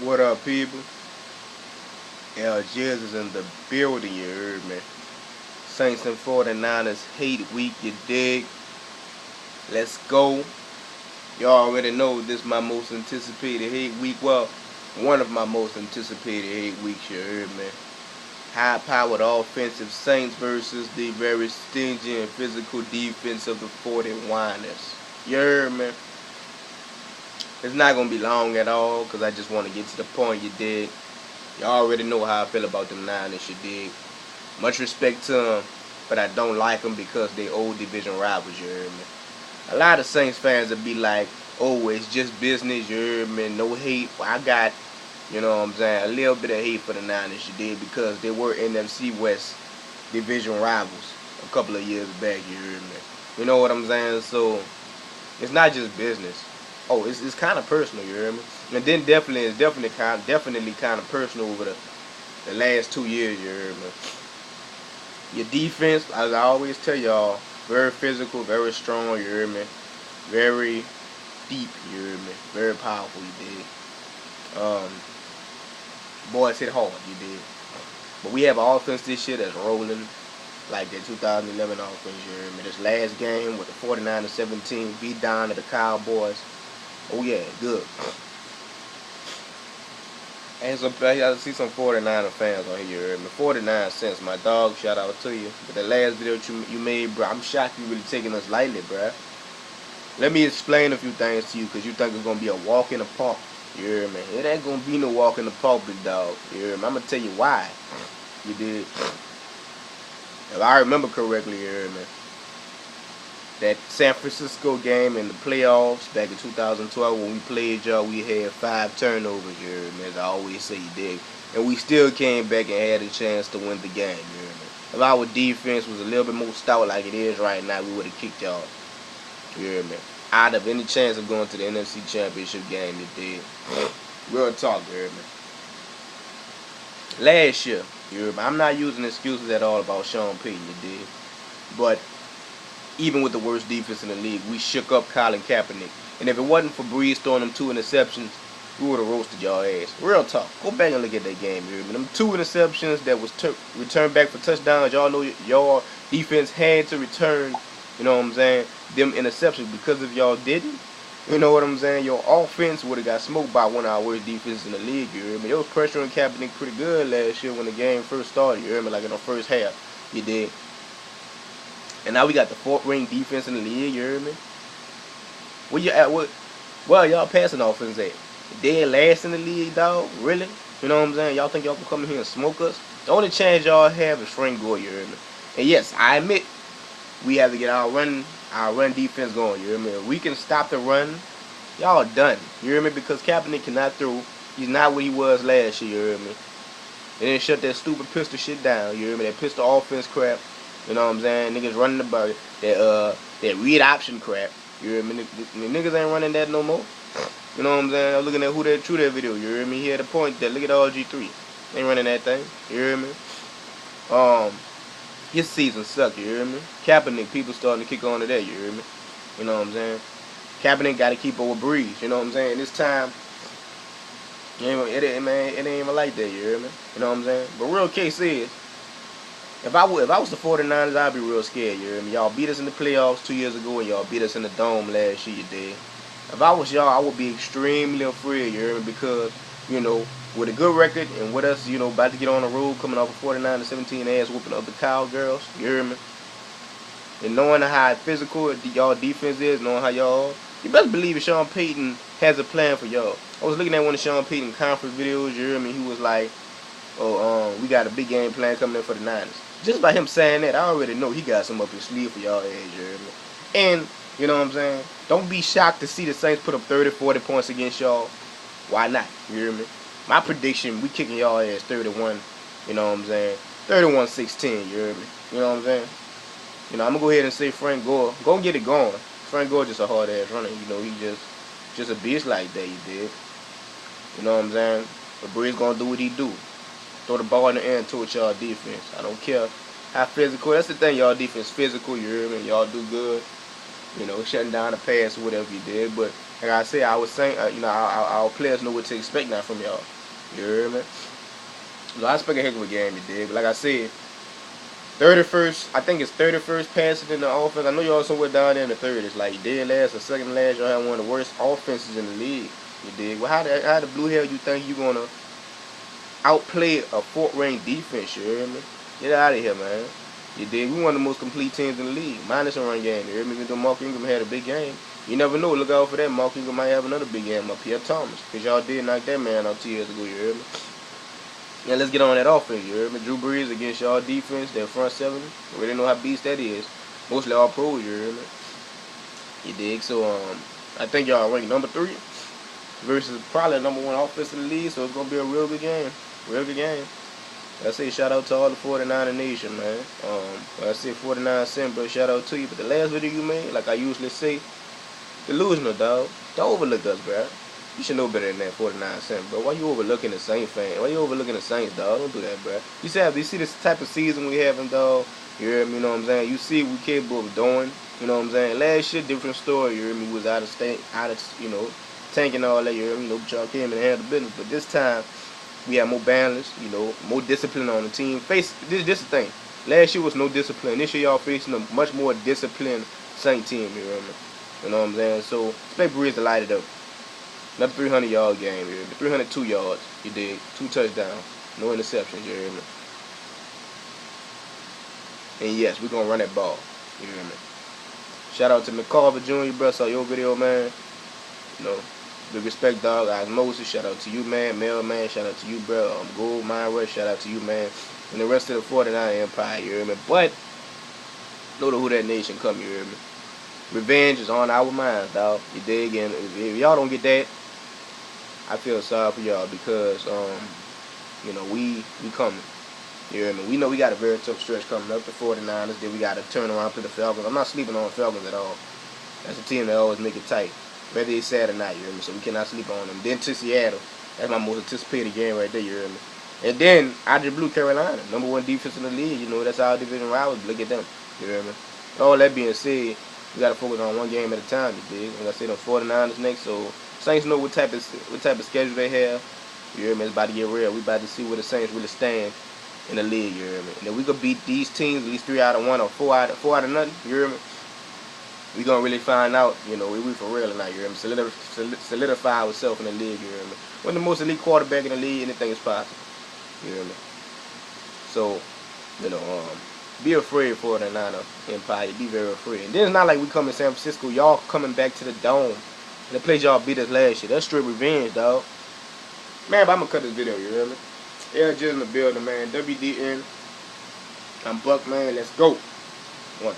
What up, people? Jizz is in the building, you heard me. Saints and 49ers hate week, you dig? Let's go. Y'all already know this is my most anticipated hate week. Well, one of my most anticipated hate weeks, you heard me. High-powered offensive Saints versus the very stingy and physical defense of the 49ers. You heard me? It's not going to be long at all because I just want to get to the point, you dig? Y'all already know how I feel about them Niners, you dig? Much respect to them, but I don't like them because they old division rivals, you heard me? A lot of Saints fans would be like, oh, it's just business, you heard me? No hate. Well, I got, you know what I'm saying, a little bit of hate for the Niners, you did, because they were NFC West division rivals a couple of years back, you heard me? You know what I'm saying? So, it's not just business. Oh, it's kind of personal, you hear me? And then definitely kind of personal over the last 2 years, you hear me? Your defense, as I always tell y'all, very physical, very strong, you hear me? Very deep, you hear me? Very powerful, you did. Boys hit hard, you did. But we have an offense this year that's rolling like that 2011 offense, you hear me? This last game with the 49-17 beat down to the Cowboys. Oh yeah, good. And I see some 49er fans on here. 49 cents, my dog. Shout out to you. But the last video you made, bro, I'm shocked you really taking us lightly, bro. Let me explain a few things to you, because you think it's gonna be a walk in the park. You hear me? It ain't gonna be no walk in the park, big dog. You hear me? I'm gonna tell you why. You did. If I remember correctly, you hear me? That San Francisco game in the playoffs back in 2012 when we played y'all, we had 5 turnovers, you heard me, as I always say, you dig. And we still came back and had a chance to win the game, you heard me. If our defense was a little bit more stout like it is right now, we would have kicked y'all, you heard me. Out of any chance of going to the NFC Championship game, you did. Real talk, you heard me. Last year, you heard me, I'm not using excuses at all about Sean Payton, you did. But even with the worst defense in the league, we shook up Colin Kaepernick. And if it wasn't for Breeze throwing them 2 interceptions, we would have roasted y'all ass. Real talk. Go back and look at that game here. Them 2 interceptions that was returned back for touchdowns, y'all know y'all defense had to return, you know what I'm saying, them interceptions, because if y'all didn't, you know what I'm saying, your offense would have got smoked by one of our worst defenses in the league, you hear me? It was pressuring Kaepernick pretty good last year when the game first started, you hear me, like in the first half, you did. And now we got the 4th-ranked defense in the league, you heard me? Where you at? Well, y'all passing offense at? Dead last in the league, dog? Really? You know what I'm saying? Y'all think y'all can come in here and smoke us? The only chance y'all have is Frank Gore, you heard me? And yes, I admit, we have to get our run defense going, you hear me? If we can stop the run, y'all done. You hear me? Because Kaepernick cannot throw. He's not what he was last year, you hear me? They didn't shut that stupid pistol shit down, you hear me? That pistol offense crap. You know what I'm saying? Niggas running the ball. That read option crap. You hear me? Niggas ain't running that no more. You know what I'm saying? I'm looking at who that true that video. You hear me? He had a point that look at RG3. Ain't running that thing. You hear me? His season sucked. You hear me? Kaepernick, people starting to kick on to that. You hear me? You know what I'm saying? Kaepernick got to keep over Breeze. You know what I'm saying? This time, it ain't even like that. You hear me? You know what I'm saying? But real case is, If I was the 49ers, I'd be real scared, you hear me? Y'all beat us in the playoffs 2 years ago, and y'all beat us in the dome last year, you did. If I was y'all, I would be extremely afraid, you hear me? Because, you know, with a good record and with us, you know, about to get on the road, coming off a 49-17 ass whooping up the Cowgirls, you hear me? And knowing how physical y'all defense is, knowing how y'all, you best believe that Sean Payton has a plan for y'all. I was looking at one of Sean Payton conference videos, you hear me? He was like, we got a big game plan coming in for the Niners. Just by him saying that, I already know he got some up his sleeve for y'all ass, you hear me? And, you know what I'm saying? Don't be shocked to see the Saints put up 30, 40 points against y'all. Why not? You hear me? My prediction, we kicking y'all ass 31, you know what I'm saying? 31-16, you hear me? You know what I'm saying? You know, I'm going to go ahead and say Frank Gore. Go and get it going. Frank Gore just a hard-ass runner. You know, he just a bitch like that, he did. You know what I'm saying? But Bree's going to do what he do. Throw the ball in the air and torch y'all defense. I don't care how physical. That's the thing, y'all defense physical, you hear me? Y'all do good. You know, shutting down the pass or whatever you did. But Like I said, I was saying, you know, our players know what to expect now from y'all. You heard me? So I expect a heck of a game today. But like I said, 31st, I think it's 31st passing in the offense. I know y'all somewhere down there in the 30s, like dead last or second last. Y'all have one of the worst offenses in the league. You dig? Well, how the blue hell you think you gonna outplay a fourth-ranked defense? You hear me? Get out of here, man. You dig? We one of the most complete teams in the league, minus a run game. You hear me? Even though Mark Ingram had a big game, you never know. Look out for that. Mark Ingram might have another big game up here, Thomas, because y'all did knock that man out 2 years ago. You hear me? Yeah, let's get on that offense. You heard me? Drew Brees against y'all defense, their front seven. We already know how beast that is. Mostly all pros. You heard me? You dig? So I think y'all ranked number 3 versus probably number 1 offense in the league. So it's gonna be a real good game. Real good game. I say shout out to all the 49er nation, man. I say 49 cent, bro. Shout out to you. But the last video you made, like I usually say, delusional, dog. Don't overlook us, bro. You should know better than that 49 cent, bro. Why you overlooking the Saints fan? Why you overlooking the Saints, dog? Don't do that, bro. You see this type of season we having, dog. You hear me? You know what I'm saying? You see what we capable of doing. You know what I'm saying? Last year, different story. You hear me? We was out of state, you know, tanking all that. You hear me? You know, y'all came and handled business. But this time, we have more balance. You know, more discipline on the team. This the thing. Last year was no discipline. This year, y'all facing a much more disciplined Saint team. You hear me? You know what I'm saying? So expect Breeze to light it up. Another 300-yard game here. 302 yards. You dig? 2 touchdowns. No interceptions. You hear me? And yes, we're going to run that ball. You hear me? Shout out to McCarver Jr., bro. Saw your video, man. You know, big respect, dog. Osmosis. Shout out to you, man. Mel, man. Shout out to you, bro. Gold Mind Rush. Shout out to you, man. And the rest of the 49 Empire. You hear me? But, know the Who That Nation come. You hear me? Revenge is on our minds, dog. You dig? And if y'all don't get that, I feel sorry for y'all because, you know, we coming. You hear me? We know we got a very tough stretch coming up. The 49ers, then we got to turn around to the Falcons. I'm not sleeping on the Falcons at all. That's a team that always make it tight, whether it's Saturday night. You hear me? So we cannot sleep on them. Then to Seattle, that's my most anticipated game right there. You hear me? And then I just blew Carolina, number 1 defense in the league. You know, that's our division rivals. Look at them. You hear me? All that being said, we got to focus on one game at a time. You dig? Like I said, the 49ers next, so Saints know what type of schedule they have. You hear me? It's about to get real. We about to see where the Saints really stand in the league. You hear me? And if we could beat these teams, at least 3 out of 1 or 4 out of nothing. You hear me? We gonna really find out. You know, we for real tonight. You hear me? Solidify ourselves in the league. You hear me? We're the most elite quarterback in the league. Anything is possible. You hear me? So, you know, be afraid for the Niner Empire. Be very afraid. And then it's not like we come in San Francisco. Y'all coming back to the Dome. The place y'all beat us last year. That's straight revenge, dog. Man, but I'm going to cut this video, you hear me? LJ in the building, man. WDN. I'm Buck, man. Let's go. 1.